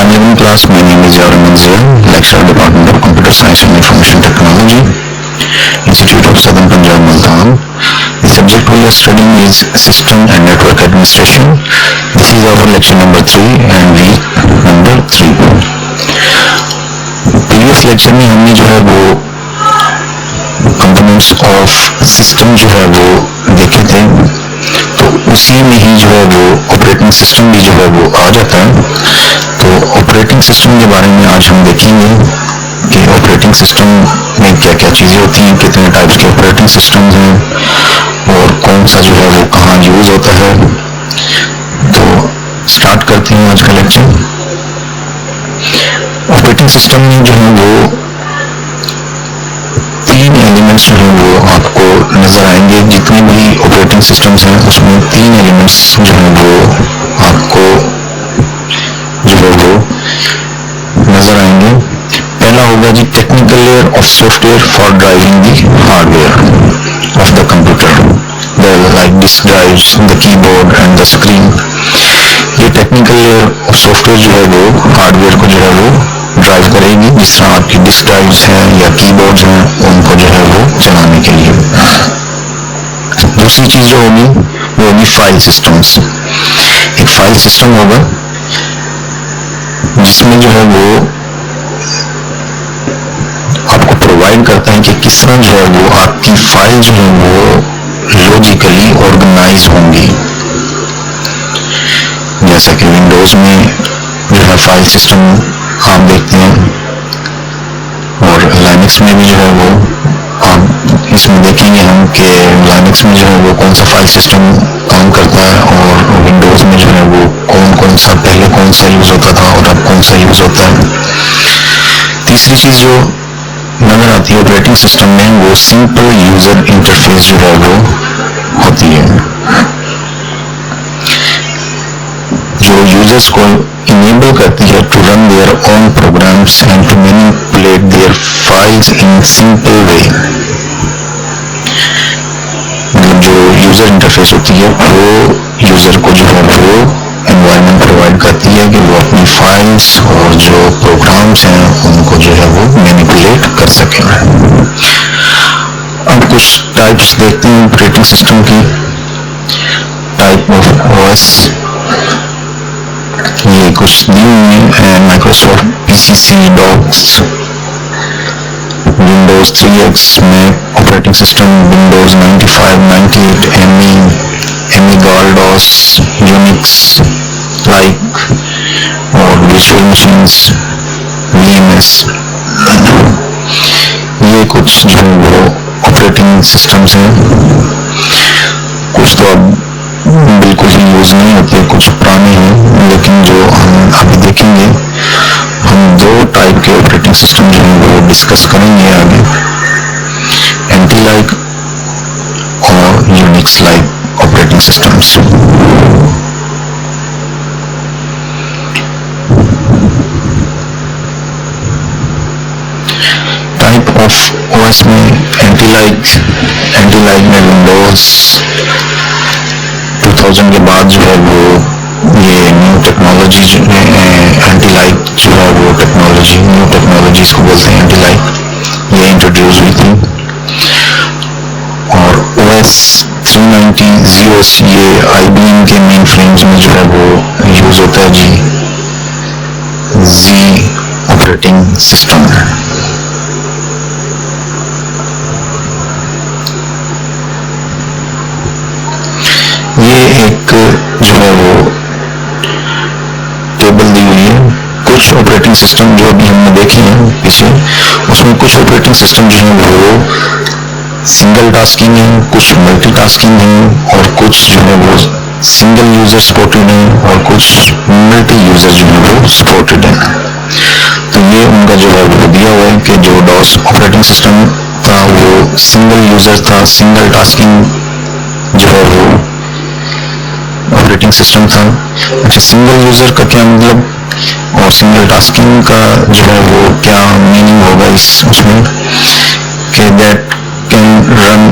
11th class. My name is Yaron Manzia, lecturer, Department of Computer Science and Information Technology, Institute of Southern Punjab, Multan. The subject we are studying is System and Network Administration. This is our lecture number 3 and week number 3. Previous lecture में हमने जो है वो components of system जो है वो देखे थे, तो उसी में ही जो है वो ऑपरेटिंग सिस्टम भी जो है वो आ जाता है। तो ऑपरेटिंग सिस्टम के बारे में आज हम देखेंगे कि ऑपरेटिंग सिस्टम में क्या क्या चीज़ें होती हैं, कितने टाइप्स के ऑपरेटिंग सिस्टम हैं और कौन सा जो है वो कहाँ यूज़ होता है। तो स्टार्ट करते हैं आज का लेक्चर। ऑपरेटिंग सिस्टम में जो है वो 3 एलिमेंट्स जो है वो आपको नजर आएंगे। जितने भी ऑपरेटिंग सिस्टम्स हैं उसमें 3 एलिमेंट्स जो है वो आपको जो है वो नजर आएंगे। पहला होगा जी technical layer of software for driving the hardware of the computer, like disk drives, the keyboard and the screen. ये टेक्निकल लेयर ऑफ सॉफ्टवेयर जो है वो हार्डवेयर को जो है वो ड्राइव करेगी, जिस तरह आपकी डिस्क ड्राइव्स हैं या कीबोर्ड्स हैं उनको जो है वो चलाने के लिए। दूसरी चीज जो होगी वो होगी फाइल सिस्टम्स। एक फाइल सिस्टम होगा जिसमें जो है वो आपको प्रोवाइड करता है कि किस तरह जो है वो आपकी फाइल जो है वो लॉजिकली ऑर्गेनाइज होंगी। जैसा कि विंडोज में जो है फाइल सिस्टम आप देखते हैं और लाइनक्स में भी जो है वो आप इसमें देखेंगे हम कि लाइनक्स में जो है वो कौन सा फाइल सिस्टम काम करता है और विंडोज में जो है वो कौन सा पहले कौन सा यूज होता था और अब कौन सा यूज होता है। तीसरी चीज जो नजर आती है ऑपरेटिंग सिस्टम में वो सिंपल यूजर इंटरफेस जो है वो होती है, जो यूजर्स को इनेबल करती है to run their own programs and to manipulate their files in simple way. मतलब जो यूजर इंटरफेस होती है वो यूजर को जो है वो एनवायरनमेंट प्रोवाइड करती है कि वो अपनी फाइल्स और जो प्रोग्राम्स हैं उनको जो है वो मैनिपुलेट कर सकें। अब कुछ टाइप्स देखते हैं ऑपरेटिंग सिस्टम की। टाइप ऑफ ओएस ये कुछ दी हुई है, Microsoft PCC, DOS, Windows 3X, Mac operating system, Windows 95, 98, AmigaDOS, Unix like और विजुअल मशीन्स, वीएमएस। ये कुछ जो वो ऑपरेटिंग सिस्टम्स हैं। कुछ तो अब बिल्कुल ही यूज नहीं होते, कुछ पुराने हैं, लेकिन जो हम अभी देखेंगे हम 2 टाइप के ऑपरेटिंग सिस्टम जो है वो डिस्कस करेंगे आगे, एंटी लाइक और Unix like operating systems. Type of OS में एंटी लाइक में विंडोज 2000 के बाद जो है वो ये न्यू टेक्नोलॉजी एंटी लाइक जो है वो टेक्नोलॉजी, न्यू टेक्नोलॉजी इसको बोलते हैं एंटी लाइक, ये इंट्रोड्यूस हुई थी। और OS 390 ये IBM के मेन फ्रेम्स में जो है वो यूज होता है जी, Z ऑपरेटिंग सिस्टम। ये एक जो है वो टेबल दी हुई है। कुछ ऑपरेटिंग सिस्टम जो अभी हमने देखे हैं पीछे, उसमें कुछ ऑपरेटिंग सिस्टम जो है वो सिंगल टास्किंग है, कुछ मल्टीटास्किंग है और कुछ जो है वो सिंगल यूजर सपोर्टेड है और कुछ मल्टी यूजर जो है वो सपोर्टेड है। तो ये उनका जो है वो दिया हुआ है कि जो डॉस ऑपरेटिंग सिस्टम था वो सिंगल यूजर था, सिंगल टास्किंग जो है वो ऑपरेटिंग सिस्टम था। अच्छा, सिंगल यूजर का क्या मतलब और सिंगल टास्किंग का जो है वो क्या मीनिंग होगा उसमें कि that can run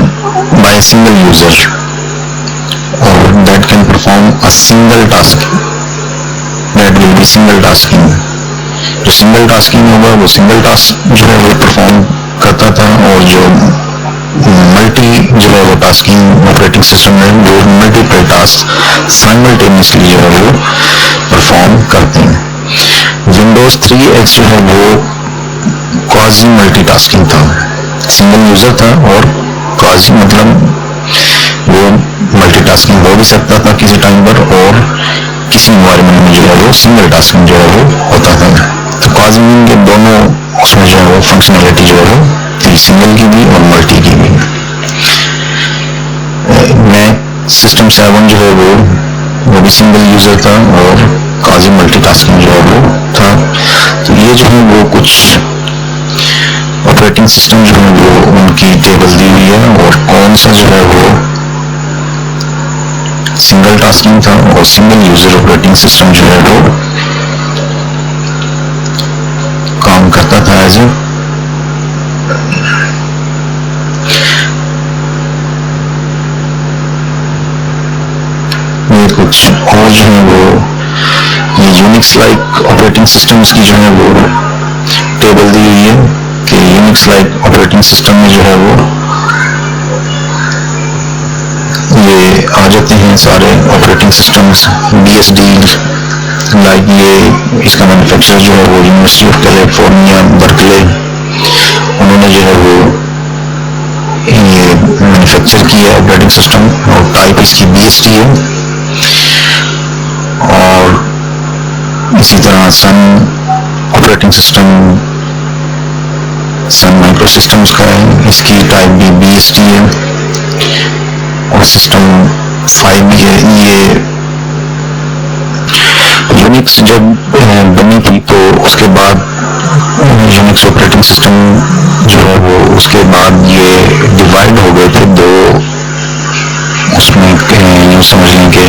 by single user और that can perform a single task, that will be single tasking. जो सिंगल टास्किंग होगा वो सिंगल टास्क जो है वो परफॉर्म करता था, और जो मल्टी जो है वो टास्किंग ऑपरेटिंग सिस्टम है वो मल्टीपल टास्क साइमल्टेनियसली जो है वो परफॉर्म करते हैं। विंडोज 3X जो है वो क्वाजी मल्टीटास्किंग था, सिंगल यूजर था, और क्वाजी मतलब वो मल्टीटास्किंग हो भी सकता था किसी टाइम पर, और किसी एनवायरनमेंट में जो है वो सिंगल टास्किंग जो है वो होता था। तो क्वाजी के दोनों उसमें जो है वो फंक्शनैलिटी जो है वो थी, सिंगल की भी और मल्टी की भी। मैक सिस्टम 7 जो है वो भी सिंगल यूजर था, और क्वाजी मल्टीटास्किंग जो है वो था। तो ये जो है वो कुछ ऑपरेटिंग सिस्टम जो है वो उनकी टेबल दी हुई है, और कौन सा जो है वो सिंगल टास्किंग था और सिंगल यूजर ऑपरेटिंग सिस्टम जो है वो काम करता था एज ए ये कुछ और जो है वो ये यूनिक्स लाइक ऑपरेटिंग सिस्टम्स की जो है वो टेबल दी हुई है कि यूनिक्स लाइक ऑपरेटिंग सिस्टम में जो है वो ये आ जाते हैं सारे ऑपरेटिंग सिस्टम्स। BSD लाइक ये इसका मैन्युफैक्चरर जो है वो यूनिवर्सिटी ऑफ कैलिफोर्निया बर्कले, उन्होंने जो है वो ये मैन्युफैक्चर किया है ऑपरेटिंग सिस्टम, और टाइप इसकी BSD है। और इसी तरह सन operating system Sun micro systems का है, इसकी टाइप भी BSD है, और सिस्टम 5 भी है। ये यूनिक्स जब बनी थी तो उसके बाद यूनिक्स ऑपरेटिंग सिस्टम जो है वो उसके बाद ये डिवाइड हो गए थे दो, उसमें यूँ समझ लें कि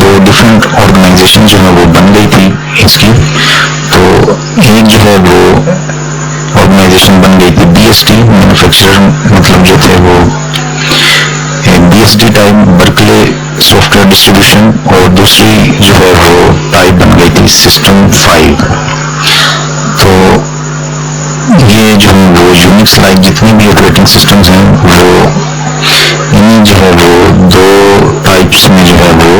दो डिफरेंट ऑर्गेनाइजेशन जो है वो बन गई थी इसकी। तो एक जो है वो ऑर्गेनाइजेशन बन गई थी BSD मैन्युफैक्चरर, मतलब जो थे वो BSD type Berkeley software distribution, और दूसरी जो है वो टाइप बन गई थी सिस्टम 5। तो ये जो है वो यूनिक्स लाइक जितने भी ऑपरेटिंग सिस्टम्स हैं वो इन्हीं जो है वो दो टाइप्स में जो है वो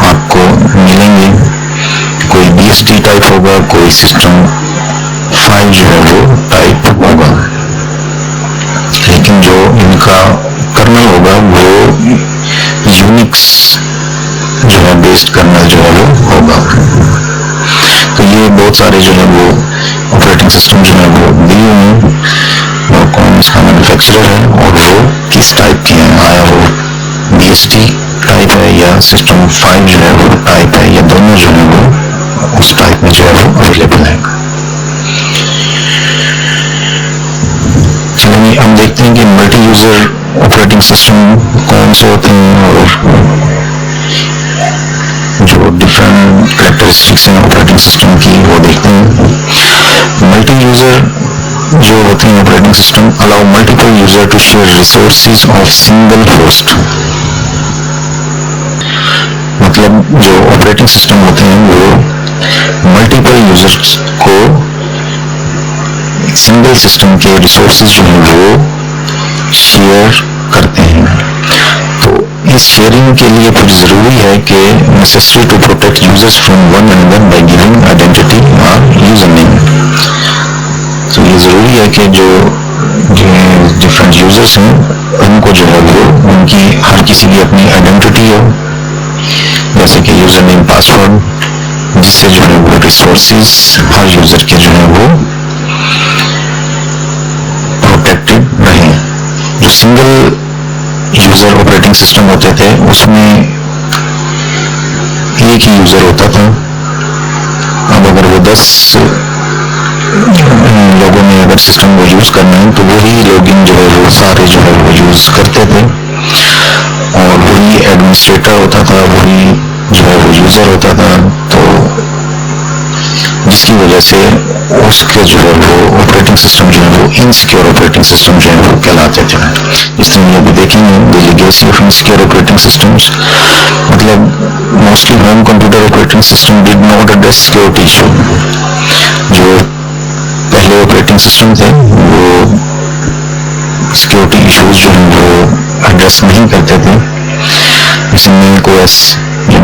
आपको मिलेंगे। कोई BSD टाइप होगा, कोई सिस्टम 5 जो है वो टाइप होगा, लेकिन जो इनका कर्नल होगा वो यूनिक्स जो है बेस्ड कर्नल जो है वो होगा। तो ये बहुत सारे जो है वो ऑपरेटिंग सिस्टम जो है वो दिए हुए हैं, और कौन इसका मैन्युफैक्चरर है और वो किस टाइप के हैं, आया वो BSD टाइप है या सिस्टम 5 जो है वो टाइप है, या दोनों जो है वो उस टाइप में जो है वो अवेलेबल है। चलिए हम देखते हैं कि मल्टी यूजर ऑपरेटिंग सिस्टम कौन से होते हैं और जो डिफरेंट कैरेक्टरिस्टिक्स हैं ऑपरेटिंग सिस्टम की वो देखते हैं। मल्टी यूजर जो होते हैं operating system allow multiple user to share resources of single host, मतलब जो ऑपरेटिंग सिस्टम होते हैं वो मल्टीपल यूजर्स को सिंगल सिस्टम के रिसोर्सेज जो हैं वो शेयर करते हैं। तो इस शेयरिंग के लिए फिर जरूरी है कि necessary to protect users from one another by giving identity और यूजर नेम। तो ये जरूरी है कि जो डिफरेंट यूजर्स हैं उनको जो है वो उनकी हर किसी की अपनी आइडेंटिटी हो, जैसे कि यूजर नेम पासवर्ड, जिससे जो है वो रिसोर्सेज हर यूजर के जो है वो प्रोटेक्टेड रहे। जो सिंगल यूजर ऑपरेटिंग सिस्टम होते थे उसमें एक ही यूजर होता था। अब अगर वो 10 लोगों ने अगर सिस्टम को यूज करना है तो वही लॉगिन जो है वो सारे जो है वो यूज करते थे, और वही एडमिनिस्ट्रेटर होता था, वही जो है वो यूजर होता था। तो जिसकी वजह से उसके जो है वो ऑपरेटिंग सिस्टम जो है वो इनसिक्योर ऑपरेटिंग सिस्टम जो है वो कहलाते थे। इस तरह हम लोग देखेंगे the legacy of insecure operating systems, मतलब mostly home computer operating system did not address security issue. जो पहले ऑपरेटिंग सिस्टम थे वो सिक्योरिटी इश्यूज जो हैं वो एड्रेस नहीं करते थे। जैसे मैक ओएस,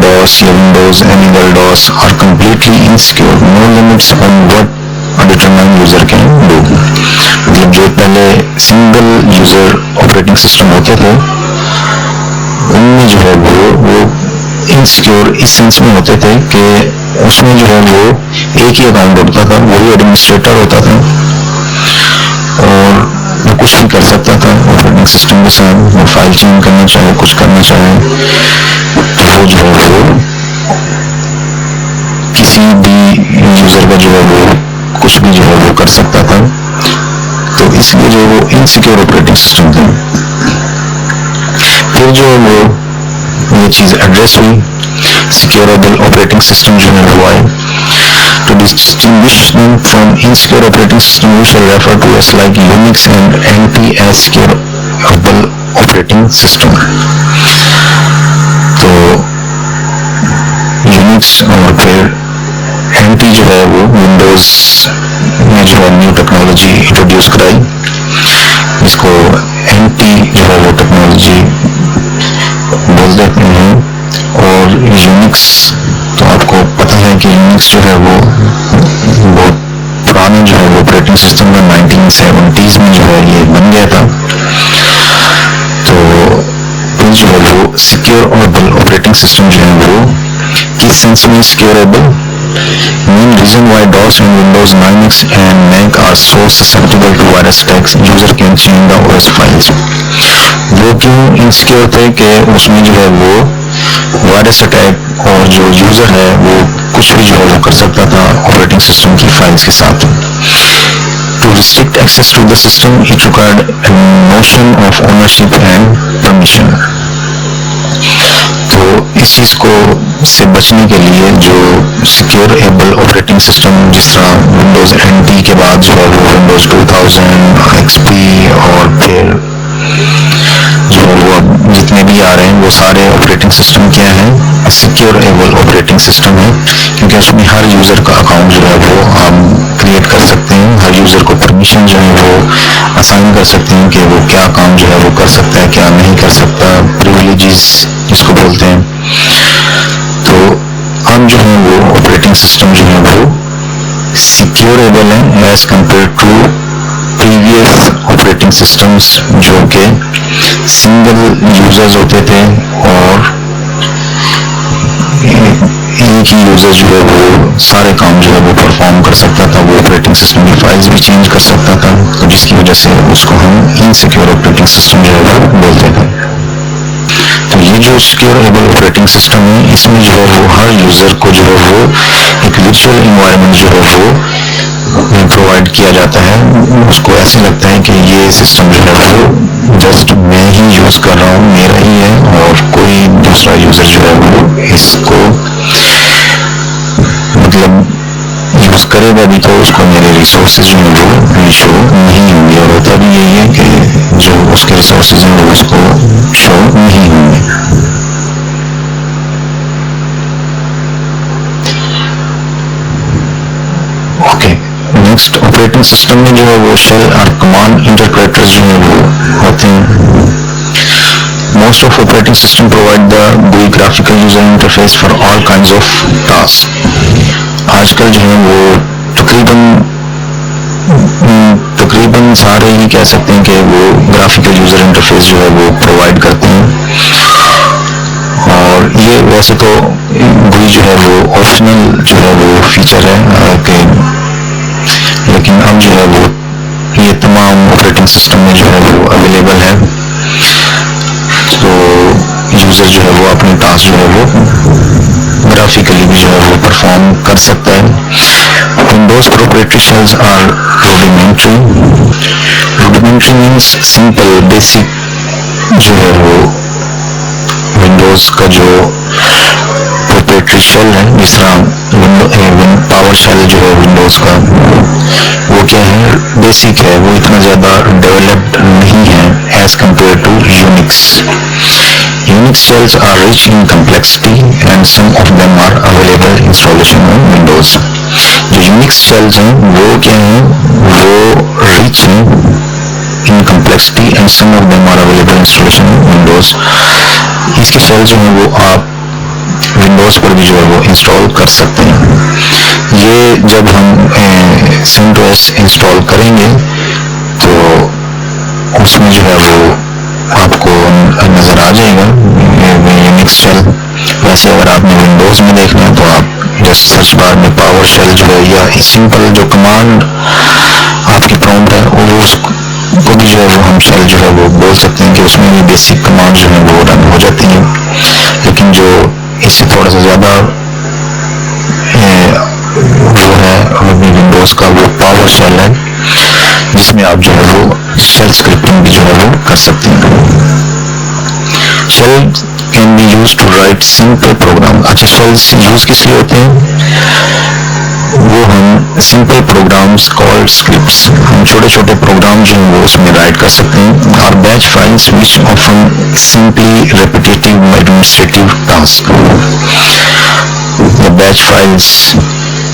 DOS या Windows, any DOS are completely insecure, no limits on what a determined user can do. मतलब जो पहले सिंगल यूजर ऑपरेटिंग सिस्टम होते थे उनमें जो है वो इनसिक्योर इस सेंस में होते थे कि उसमें जो है वो एक ही अकाउंट होता था, वही एडमिनिस्ट्रेटर होता था और वो कुछ भी कर सकता था ऑपरेटिंग सिस्टम के साथ। वो फाइल चेंज करना चाहे, कुछ करना चाहे तो वो जो है वो किसी भी यूजर का जो है वो कुछ भी जो है वो कर सकता था। तो इसलिए जो वो इनसिक्योर ऑपरेटिंग सिस्टम थे। फिर जो वो ये चीज एड्रेस हुई, सिक्योरेबल ऑपरेटिंग सिस्टम जो है वो आए। To distinguish them from insecure operating system, we shall refer to as like Unix and NT as secureable operating system. तो Unix और फिर NT जो है वो विंडोज में जो है न्यू टेक्नोलॉजी इंट्रोड्यूस कराई, इसको NT जो है वो टेक्नोलॉजी बोल देते हैं। और यूनिक्स तो आपको पता है कि यूनिक्स जो है वो बहुत पुराना जो है वो ऑपरेटिंग सिस्टम में 1970s में जो है ये बन गया था। तो फिर जो है वो सिक्योरेबल ऑपरेटिंग सिस्टम जो है वो किस सेंस में securable, main reason why DOS and Windows 9X and Mac are so susceptible to virus attacks, user can change the OS files। वो क्यों इनसिक्योर थे कि उसमें जो है वो वायरस अटैक और जो यूजर है वो कुछ भी जो है वो कर सकता था ऑपरेटिंग सिस्टम की फाइल्स के साथ। To restrict access to the system, it required a notion of ownership and permission। तो इस चीज को से बचने के लिए जो सिक्योरेबल ऑपरेटिंग सिस्टम, जिस तरह विंडोज NT के बाद जो है वो विंडोज 2000 XP और फिर जो वो जितने भी आ रहे हैं वो सारे ऑपरेटिंग सिस्टम क्या है, सिक्योरेबल ऑपरेटिंग सिस्टम है। क्योंकि उसमें हर यूजर का अकाउंट जो है वो हम क्रिएट कर सकते हैं, हर यूजर को परमिशन जो है वो असाइन कर सकते हैं कि वो क्या काम जो है वो कर सकता है, क्या नहीं कर सकता, प्रिविलेजेस जिसको बोलते हैं। तो हम जो है वो ऑपरेटिंग सिस्टम जो है वो सिक्योरेबल है as compare to previous operating systems जो कि सिंगल यूजर्स होते थे और एक ही यूजर जो है वो सारे काम जो है वो परफॉर्म कर सकता था, वो ऑपरेटिंग सिस्टम की फाइल्स भी चेंज कर सकता था। तो जिसकी वजह से उसको हम इनसिक्योर ऑपरेटिंग सिस्टम जो है वो बोलते थे। तो ये जो सिक्योरेबल ऑपरेटिंग सिस्टम है इसमें जो है वो हर यूजर को जो है वो एक वर्चुअल इन्वायरमेंट जो है वो प्रोवाइड किया जाता है। उसको ऐसे लगता है कि ये सिस्टम जो है वो जस्ट मैं ही यूज कर रहा हूँ, मेरा ही है और कोई दूसरा यूजर जो है वो इसको मतलब यूज करेगा भी तो उसको मेरे रिसोर्सेज जो है वो शो नहीं होंगे। और होता भी यही है कि जो उसके रिसोर्सेज हैं वो उसको शो नहीं होंगे। नेक्स्ट ऑपरेटिंग सिस्टम में जो है वो शेल और कमांड इंटरप्रेटर्स जो है वो होते हैं। Most of operating system provide the GUI graphical user interface for all kinds of task. आजकल जो है वो तकरीबन सारे ही कह सकते हैं कि वो ग्राफिकल यूजर इंटरफेस जो है वो प्रोवाइड करते हैं। और ये वैसे तो GUI जो है वो ऑप्शनल जो है वो फीचर है कि लेकिन अब जो है वो ये तमाम ऑपरेटिंग सिस्टम में जो है वो अवेलेबल है। तो यूजर जो है वो अपने टास्क जो है वो ग्राफिकली भी जो है वो परफॉर्म कर सकता है। Windows proprietary shells are rudimentary. Rudimentary means simple basic जो है वो विंडोज का जो प्रोप्राइटरी शेल है, जिस तरह पावर पावर शेल जो है विंडोज़ का, वो क्या है, बेसिक है, वो इतना ज़्यादा डेवलप्ड नहीं है as compare to Unix. Unix shells are rich in complexity and some of them are available installation on Windows. जो Unix shells हैं वो क्या हैं, वो rich हैं in complexity and some of them are available installation on Windows. इसके shell जो हैं वो आप विंडोज़ पर भी जो है वो इंस्टॉल कर सकते हैं. ये जब हम CentOS इंस्टॉल करेंगे तो उसमें जो है वो आपको नज़र आ जाएगा यूनिक्स शेल. वैसे अगर आपने विंडोज़ में देखना है तो आप जैसे सर्च बार में पावर शेल जो है या सिंपल जो कमांड आपकी प्रॉम्प्ट है उसको भी जो है वो हम शेल जो है वो बोल सकते हैं कि उसमें भी बेसिक कमांड जो है वो रन हो जाती हैं. लेकिन जो इससे थोड़ा सा ज़्यादा वो है विंडोज़ का वो पावर शेल है जिसमें आप जो है वो शेल स्क्रिप्टिंग भी जो है वो कर सकते हैं. Shell can be use to write simple program. अच्छा, शेल्स यूज किस लिए होते हैं, वो हम सिंपल प्रोग्राम्स कॉल्ड स्क्रिप्ट्स, हम छोटे छोटे प्रोग्राम जो हैं वो उसमें राइट कर सकते हैं. और batch files which often simply repetitive administrative task. Batch files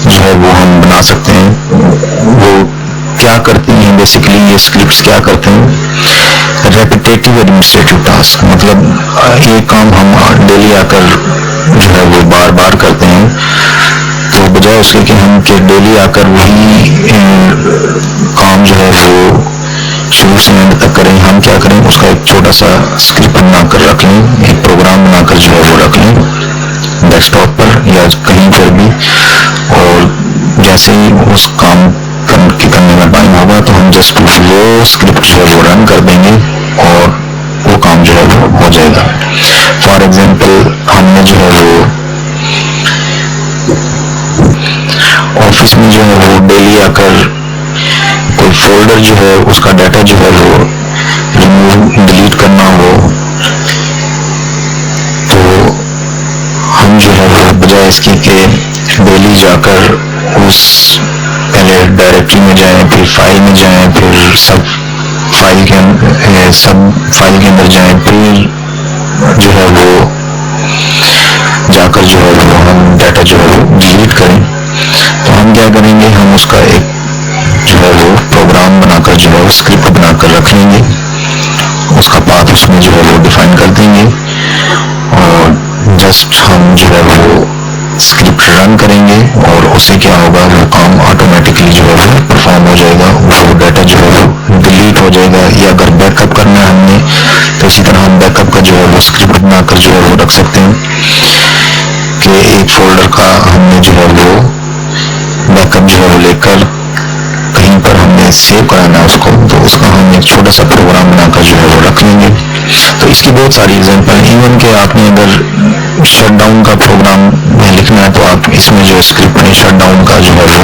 जो है वो हम बना सकते हैं. वो क्या करती हैं बेसिकली, ये स्क्रिप्ट्स क्या करते हैं, रेपिटेटिव एडमिनिस्ट्रेटिव टास्क, मतलब एक काम हम डेली आकर जो है वो बार बार करते हैं, तो बजाय उसके कि हम कि डेली आकर वही काम जो है वो शुरू से एंड तक करें, हम क्या करें, उसका एक छोटा सा स्क्रिप्ट बनाकर रख लें, एक प्रोग्राम बनाकर जो है वो रख लें डेस्कटॉप पर या कहीं पर भी. और जैसे ही उस काम करने में टाइम होगा तो हम जस्ट वो स्क्रिप्ट जो है वो रन कर देंगे और वो काम जो है वो हो जाएगा. फॉर एग्जांपल हमने जो है वो ऑफिस में जो है वो डेली आकर कोई फोल्डर जो है उसका डाटा जो है वो रिमूव डिलीट करना हो, तो हम जो है वो बजाय इसकी के डेली जाकर उस पहले डायरेक्टरी में जाएं, फिर फाइल में जाएं, फिर सब फाइल के अंदर जाएं, फिर जो है वो जाकर जो है वो हम डाटा जो है वो डिलीट करें, तो हम क्या करेंगे, हम उसका एक जो है वो प्रोग्राम बनाकर जो है वो स्क्रिप्ट बनाकर रख लेंगे, उसका पाथ उसमें जो है वो डिफाइन कर देंगे और जस्ट हम जो है वो स्क्रिप्ट रन करेंगे और उससे क्या होगा, वो काम ऑटोमेटिकली जो है वो परफॉर्म हो जाएगा, वो डाटा जो है वो डिलीट हो जाएगा. या अगर बैकअप करना है हमने तो इसी तरह हम बैकअप का जो है वो स्क्रिप्ट बनाकर जो है वो रख सकते हैं कि एक फोल्डर का हमने जो है वो बैकअप जो है वो लेकर कहीं पर हमने सेव कराना है उसको, तो उसका हम एक छोटा सा प्रोग्राम बनाकर जो है वो रख लेंगे. तो इसकी बहुत सारी एग्जांपल, इवन के आपने अगर शटडाउन का प्रोग्राम में लिखना है तो आप इसमें जो स्क्रिप्ट में शटडाउन का जो है वो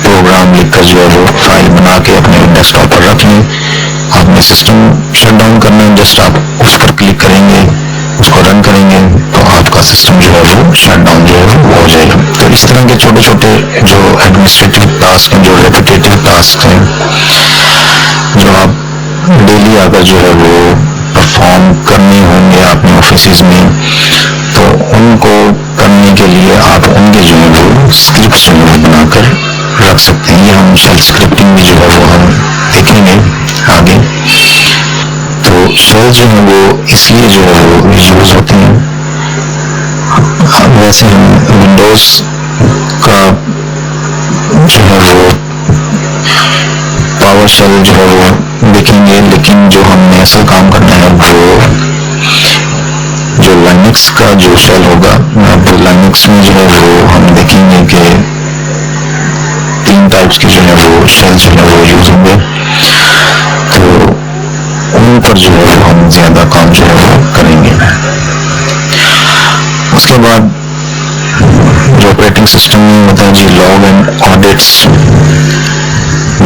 प्रोग्राम लिखकर जो है वो फाइल बना के अपने डेस्कटॉप पर रख लें. आपने सिस्टम शटडाउन करना है, जस्ट आप उस पर क्लिक करेंगे, उसको रन करेंगे तो आपका सिस्टम जो है वो शटडाउन जो है वो हो जाएगा. तो इस तरह के छोटे छोटे जो एडमिनिस्ट्रेटिव टास्क हैं, जो रेपिटेटिव टास्क हैं, जो आप डेली आकर जो है वो परफॉर्म करने होंगे अपने ऑफिस में, तो उनको करने के लिए आप उनके जो है वो स्क्रिप्ट जो है बनाकर रख सकते हैं. ये हम शेल स्क्रिप्टिंग भी जो है वो हम देखेंगे आगे. तो शेल जो है वो इसलिए जो है वो यूज होते हैं. वैसे हम विंडोज का जो है वो पावर शेल जो है वो देखेंगे, लेकिन जो हमने असल काम करना है वो जो लाइनक्स का जो शेल होगा, अब लाइनक्स में जो है वो हम देखेंगे कि 3 टाइप्स के जो है वो शेल जो है वो यूज होंगे, तो उन पर जो है वो हम ज्यादा काम जो है वो करेंगे. उसके बाद जो ऑपरेटिंग सिस्टम में होता है जी लॉग एंड ऑडिट्स,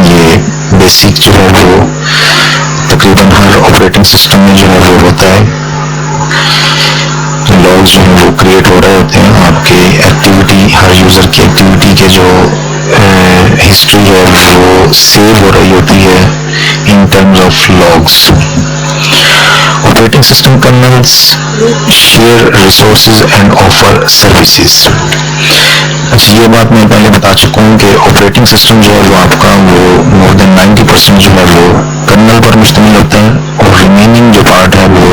ये बेसिक जो है वो तकरीबन हर ऑपरेटिंग सिस्टम में जो है वो होता है. लॉग्स जो है वो क्रिएट हो रहे होते हैं, आपके एक्टिविटी, हर यूजर की एक्टिविटी के जो हिस्ट्री है वो सेव हो रही होती है in terms of logs. Operating system colonel's share resources and offer services. अच्छा, ये बात मैं पहले बता चुका हूँ कि ऑपरेटिंग सिस्टम जो है वो आपका वो मोर देन 90% जो है वो कर्नल पर मुश्तमिल होता है, और रिमेनिंग जो पार्ट है वो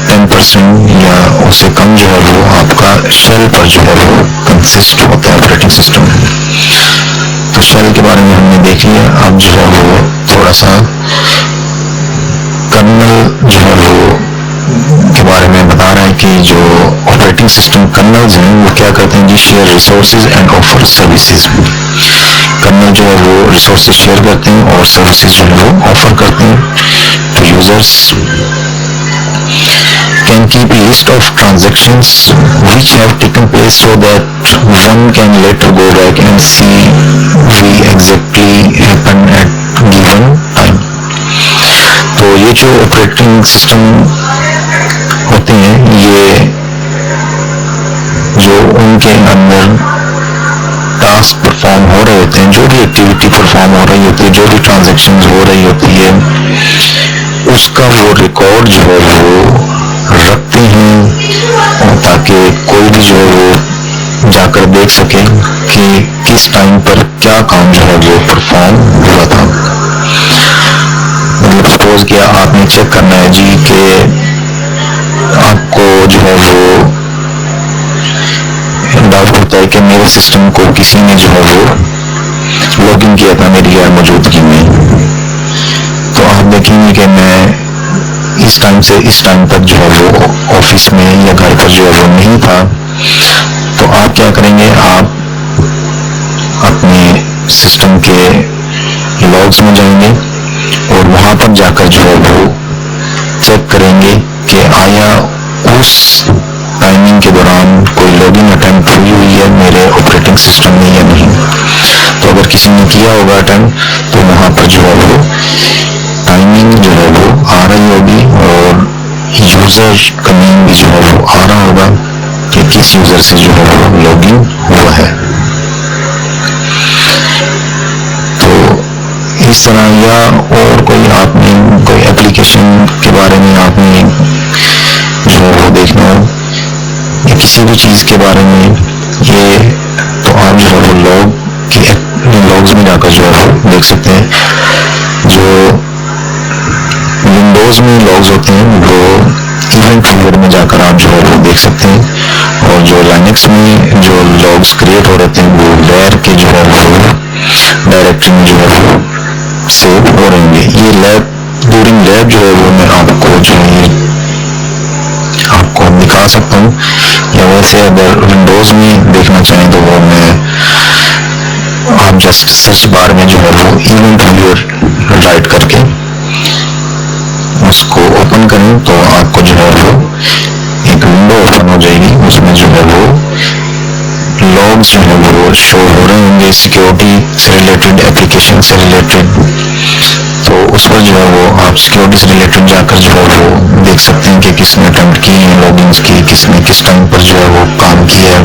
10% या उससे कम जो है वो आपका शेल पर जो है वो कंसिस्ट होता है ऑपरेटिंग सिस्टम। तो शेल के बारे में हमने देख लिया। अब जो है वो थोड़ा सा कर्नल जो है वो के बारे में बता रहा है कि जो ऑपरेटिंग सिस्टम कर्नल्स हैं वो क्या करते हैं जी, share resources and offer services. Kernel जो है वो रिसोर्सेज शेयर करते हैं और सर्विसेज जो है वो ऑफर करते हैं to users. Can keep a list of transactions which have taken place so that one can later go back and see we exactly happened at given time। तो ये जो ऑपरेटिंग सिस्टम होते हैं ये जो उनके अंदर टास्क परफॉर्म हो रहे होते हैं, जो भी एक्टिविटी परफॉर्म हो रही होती है, जो भी ट्रांजैक्शन हो रही होती है, उसका वो रिकॉर्ड जो है वो रखते हैं ताकि कोई भी जो है वो जाकर देख सके कि किस टाइम पर क्या काम जो है वो परफॉर्म हुआ था। मतलब सपोज किया आपने चेक करना है जी कि आपको जो है वो डाउट होता है कि मेरे सिस्टम को किसी ने जो है वो लॉगिन किया था मेरी गैर मौजूदगी में, तो आप देखेंगे कि मैं इस टाइम से इस टाइम तक जो है वो ऑफिस में या घर पर जो है वो नहीं था। तो आप क्या करेंगे, आप अपने सिस्टम के लॉग्स में जाएंगे और वहां पर जाकर जो है वो चेक करेंगे कि आया उस टाइमिंग के दौरान कोई लॉगिन अटेम्प्ट हुई है मेरे ऑपरेटिंग सिस्टम में या नहीं। तो अगर किसी ने किया होगा अटेम्प्ट तो वहां पर जो है वो टाइमिंग जो है वो आ रही होगी और यूजर का नेम भी जो है वो आ रहा होगा कि किस यूजर से जो है वो लॉगिन हुआ है। तो इस तरह या और कोई आपने कोई एप्लीकेशन के बारे में आपने जो है वो देखना हो या किसी भी चीज के बारे में ये, तो आप जो है वो लॉग्स में जाकर जो है वो देख सकते हैं। जो विंडोज में लॉग्स होते हैं वो इवेंट व्यूअर में जाकर आप जो है वो देख सकते हैं, और जो लाइनक्स में जो लॉग्स क्रिएट हो रहे हैं वो वेयर के जो है वो डायरेक्टरी में जो है वो सेव हो रहेंगे। ये लैब ड्यूरिंग लैब जो है वो मैं आपको जो है आपको दिखा सकता हूँ, या वैसे अगर विंडोज में देखना चाहें तो वो मैं आप जस्ट सर्च बार में जो है वो इवेंट व्यूअर राइट करके उसको ओपन करें तो आपको जो है वो एक विंडो ओपन हो जाएगी। उसमें जो है वो लॉग्स जो है वो शो हो रहे होंगे सिक्योरिटी से रिलेटेड, एप्लीकेशन से रिलेटेड। तो उस पर जो है वो आप सिक्योरिटी से रिलेटेड जाकर जो है वो देख सकते हैं कि किसने अटेम्प्ट की है लॉगिन्स की, किसने किस टाइम पर जो है वो काम किया है,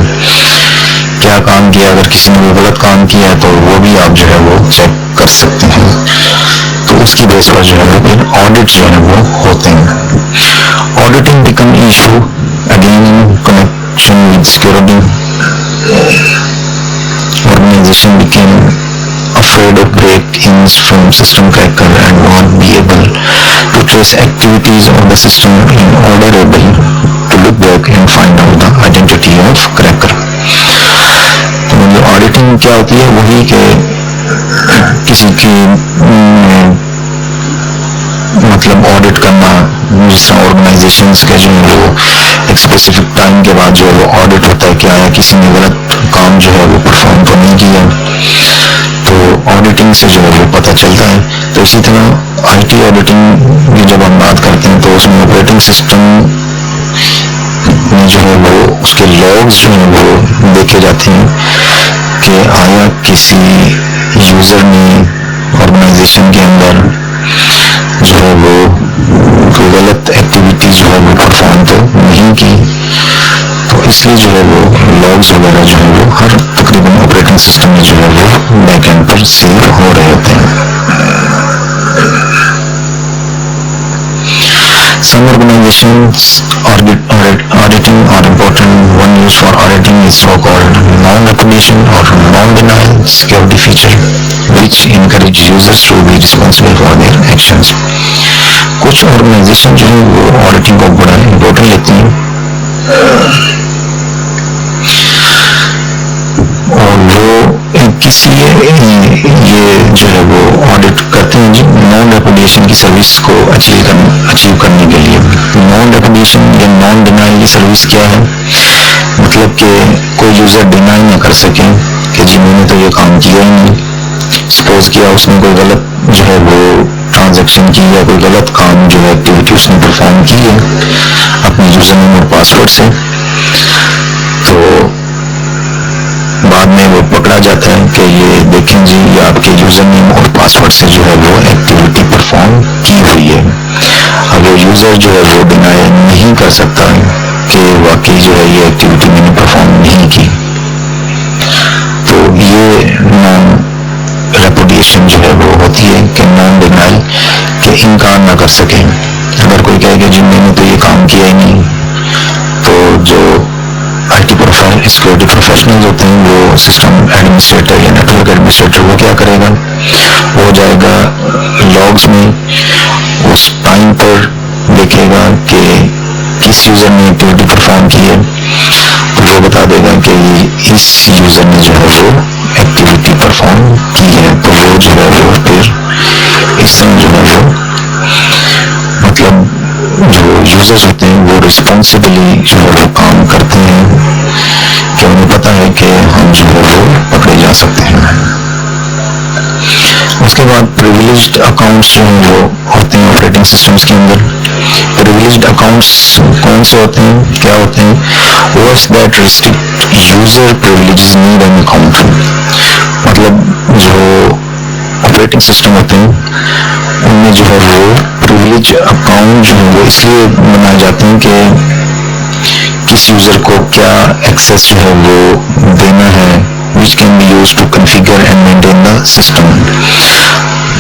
क्या काम किया। अगर किसी ने वो गलत काम किया है तो वो भी आप जो है वो चेक कर सकते हैं। तो उसकी बेस पर जो है वो फिर ऑडिट जो है वो होते हैं। Auditing become issue again in connection with security. Organisation became afraid of break-ins from system cracker and won't be able to trace activities of the system in order able to look back and find out the identity of cracker। तो मतलब auditing क्या होती है, वही कि किसी की मतलब ऑडिट करना, जिस तरह ऑर्गेनाइजेशंस के जो है वो एक स्पेसिफिक टाइम के बाद जो है वो ऑडिट होता है कि आया किसी ने गलत काम जो है वो परफॉर्म तो नहीं किया, तो ऑडिटिंग से जो है वो पता चलता है। तो इसी तरह आईटी ऑडिटिंग की जब हम बात करते हैं तो उसमें ऑपरेटिंग सिस्टम में जो है वो उसके लॉग्स जो है वो देखे जाते हैं कि आया किसी यूजर ने ऑर्गेनाइजेशन के अंदर जो है वो कोई गलत एक्टिविटी जो है वो परफॉर्म तो नहीं की। तो इसलिए जो है वो लॉग्स वगैरह जो है वो हर तकरीबन ऑपरेटिंग सिस्टम में जो है वो बैकएंड पर सेव हो रहे होते हैं। Some organizations auditing are important. One use for auditing is so-called non-repudiation or non-denial security feature, which encourage users to be responsible for their actions. कुछ ऑर्गेनाइजेशन जो है वो ऑडिटिंग को बड़ा इम्पोर्टेंट लेती हैं और वो किसी ये जो है वो ऑडिट करते हैं नॉन रेपुडिएशन की सर्विस को अचीव करने के लिए। नॉन रेपुडिएशन या नॉन डिनाइल की सर्विस क्या है, मतलब कि कोई यूजर डिनाई ना कर सके कि जी मैंने तो ये काम किया ही नहीं। सपोज किया उसने कोई गलत जो है वो ट्रांजैक्शन की या कोई गलत काम जो है एक्टिविटी उसने परफॉर्म की है अपने यूजर नेम और पासवर्ड से, तो बाद में वो पकड़ा जाता है कि ये देखें जी ये आपके यूजर नेम और पासवर्ड से जो है वो एक्टिविटी परफॉर्म की हुई है। अब वो यूजर जो है वो डिनाई नहीं कर सकता कि वाकई जो है ये एक्टिविटी मैंने परफॉर्म नहीं की, तो ये नॉन रेपुडिएशन जो है वो होती है कि नॉन डिनाइल के इनकार ना कर सके। अगर कोई कहे कि जी मैंने तो ये काम किया ही नहीं, तो जो IT सिक्योरिटी प्रोफेशनल्स होते हैं वो सिस्टम एडमिनिस्ट्रेटर या नेटवर्क एडमिनिस्ट्रेटर वो क्या करेगा, वो जाएगा लॉग्स में उस टाइम पर देखेगा कि किस यूजर ने एक्टिविटी परफॉर्म की है, तो वो बता देगा कि इस यूजर ने जो है वो एक्टिविटी परफॉर्म की है। तो वो जो है वो फिर इस तरह जो है वो मतलब जो यूजर्स होते हैं वो रिस्पॉन्सिबली जो है वो काम करते हैं कि उन्हें पता है कि हम जो है वो पकड़े जा सकते हैं। उसके बाद प्रिविलेज्ड अकाउंट्स जो हैं वो होते हैं ऑपरेटिंग सिस्टम्स के अंदर। प्रिविलेज्ड अकाउंट्स कौन से होते हैं, क्या होते हैं, words that restrict user privileges need an account. मतलब जो ऑपरेटिंग सिस्टम होते हैं उनमें जो है वो प्रिविलेज अकाउंट जो है वो इसलिए बनाए जाते हैं कि किस यूजर को क्या एक्सेस जो है वो देना है, which can be used to configure and maintain the system।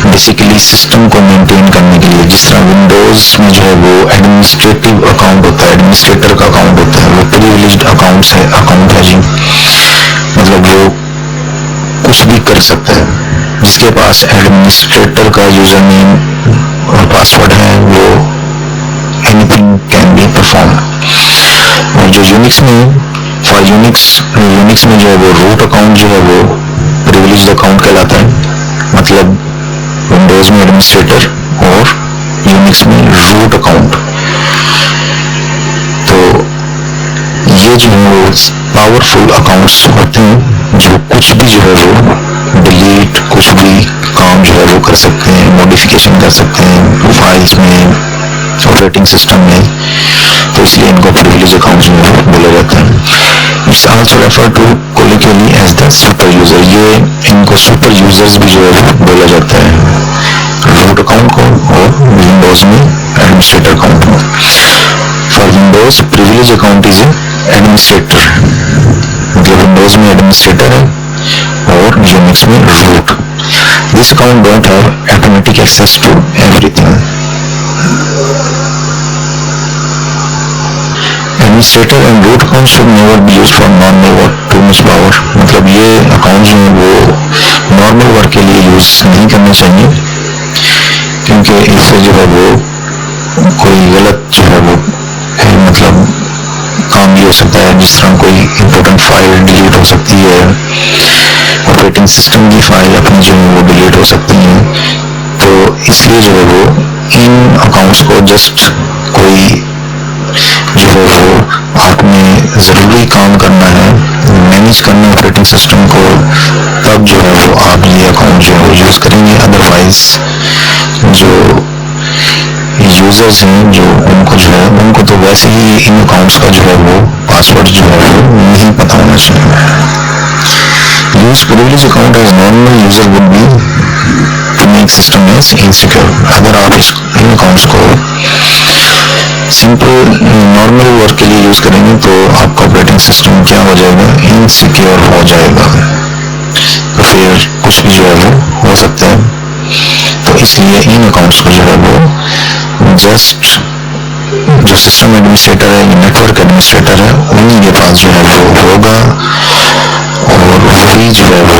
Basically system को मेंटेन करने के लिए, जिस तरह विंडोज में जो है वो एडमिनिस्ट्रेटिव अकाउंट होता है, एडमिनिस्ट्रेटर का अकाउंट होता है, वो प्रिविलेज्ड अकाउंट है जी। मतलब वो कुछ भी कर सकता है, जिसके पास एडमिनिस्ट्रेटर का यूजर नेम और पासवर्ड है वो एनीथिंग कैन बी परफॉर्म। और जो यूनिक्स में फॉर यूनिक्स में जो है वो रूट अकाउंट जो है वो प्रिविलेज्ड अकाउंट कहलाता है। मतलब विंडोज में एडमिनिस्ट्रेटर और यूनिक्स में रूट अकाउंट। तो ये जो है वो पावरफुल अकाउंट्स होते हैं जो कुछ भी जो है वो डिलीट, कुछ भी काम जो है वो कर सकते हैं, मॉडिफिकेशन कर सकते हैं फाइल्स में, ऑपरेटिंग सिस्टम में, तो इसलिए इनको प्रिविलेज अकाउंट्स में बोला जाता है। It's also refer to colloquially as the super user. ये इनको सुपर यूजर्स भी जो है बोला जाता है, रूट अकाउंट को और विंडोज में एडमिनिस्ट्रेटर अकाउंट को। For Windows privilege account is administrator, मतलब विंडोज में एडमिनिस्ट्रेटर है और यूनिक्स में root. This account don't have automatic access to everything. Administrator and root account should never be used for normal work too much power. मतलब ये account जो है वो नॉर्मल वर्क के लिए यूज नहीं करना चाहिए, क्योंकि इससे जो है वो कोई गलत जो है वो मतलब काम भी हो सकता है। जिस तरह कोई इंपॉर्टेंट फाइल डिलीट हो सकती है, ऑपरेटिंग सिस्टम की फाइल अपनी जो है वो डिलीट हो सकती है, तो इसलिए जो है वो इन अकाउंट्स को जस्ट कोई जो है वो आपने ज़रूरी काम करना है, मैनेज करना ऑपरेटिंग सिस्टम को, तब जो है वो आप ये अकाउंट जो है वो यूज़ करेंगे। अदरवाइज जो यूजर्स हैं जो उनको जो है उनको तो वैसे ही इन अकाउंट्स का जो है वो पासवर्ड जो है वो नहीं पता होना चाहिए। Use privilege account as normal user would be to make system as insecure. अगर आप इन अकाउंट्स को सिंपल नॉर्मल वर्क के लिए यूज करेंगे तो आपका ऑपरेटिंग सिस्टम क्या हो जाएगा, इनसिक्योर हो जाएगा, तो फिर कुछ भी जो है वो हो सकता है। तो इसलिए इन अकाउंट्स को जो है वो जस्ट जो सिस्टम एडमिनिस्ट्रेटर है, नेटवर्क एडमिनिस्ट्रेटर है, उन्हीं के पास जो है वो होगा और वही जो है वो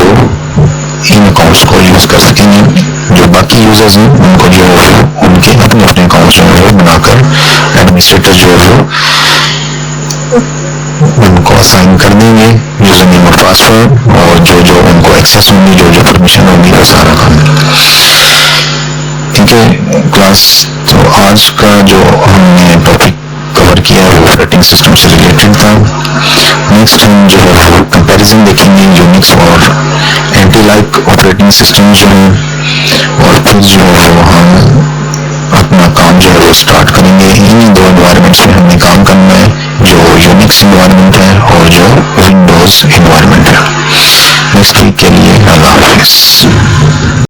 इन अकाउंट्स को यूज कर सकेंगे। जो बाकी यूजर्स हैं उनको जो है वो उनके अपने अपने अकाउंट्स जो है वो बनाकर एडमिनिस्ट्रेटर जो है वो उनको असाइन कर देंगे यूजर नेम और पासवर्ड, और जो जो उनको एक्सेस होंगी, जो जो परमिशन होगी, वो सारा काम। ठीक है क्लास, तो आज का जो हमने टॉपिक कवर किया है वो ऑपरेटिंग सिस्टम से रिलेटेड था। नेक्स्ट हम जो है वो कंपैरिजन देखेंगे यूनिक्स और एंटी लाइक ऑपरेटिंग सिस्टम जो है, और फिर जो है वो हम अपना काम जो है वो स्टार्ट करेंगे। इन्हीं दो एनवायरनमेंट्स में हमने काम करना है, जो यूनिक्स एनवायरनमेंट है और जो विंडोज एनवायरनमेंट है। नेक्स्ट वीक के लिए अल्लाह हाफिज।